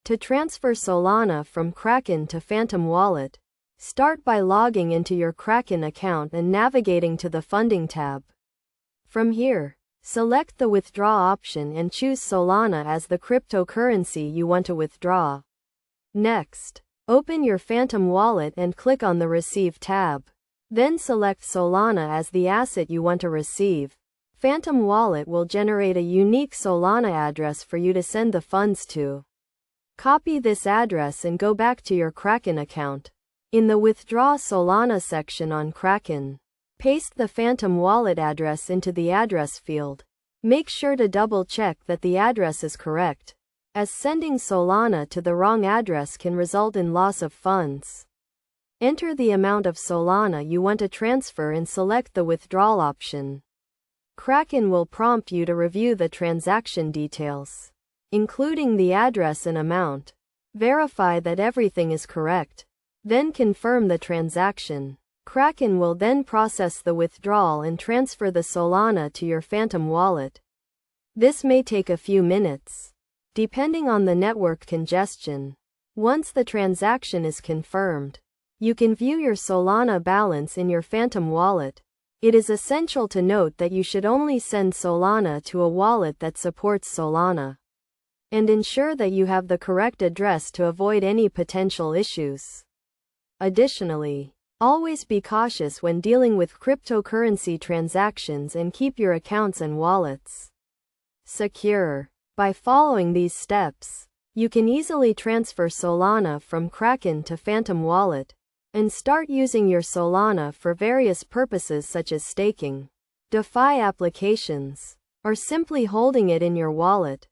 To transfer Solana from Kraken to Phantom Wallet, start by logging into your Kraken account and navigating to the Funding tab. From here, select the Withdraw option and choose Solana as the cryptocurrency you want to withdraw. Next, open your Phantom Wallet and click on the Receive tab. Then select Solana as the asset you want to receive. Phantom Wallet will generate a unique Solana address for you to send the funds to. Copy this address and go back to your Kraken account. In the Withdraw Solana section on Kraken, paste the Phantom Wallet address into the address field. Make sure to double-check that the address is correct, as sending Solana to the wrong address can result in loss of funds. Enter the amount of Solana you want to transfer and select the withdrawal option. Kraken will prompt you to review the transaction details, including the address and amount. Verify that everything is correct, then confirm the transaction. Kraken will then process the withdrawal and transfer the Solana to your Phantom Wallet. This may take a few minutes, depending on the network congestion. Once the transaction is confirmed, you can view your Solana balance in your Phantom Wallet. It is essential to note that you should only send Solana to a wallet that supports Solana, and ensure that you have the correct address to avoid any potential issues. Additionally, always be cautious when dealing with cryptocurrency transactions and keep your accounts and wallets secure. By following these steps, you can easily transfer Solana from Kraken to Phantom Wallet and start using your Solana for various purposes such as staking, DeFi applications, or simply holding it in your wallet.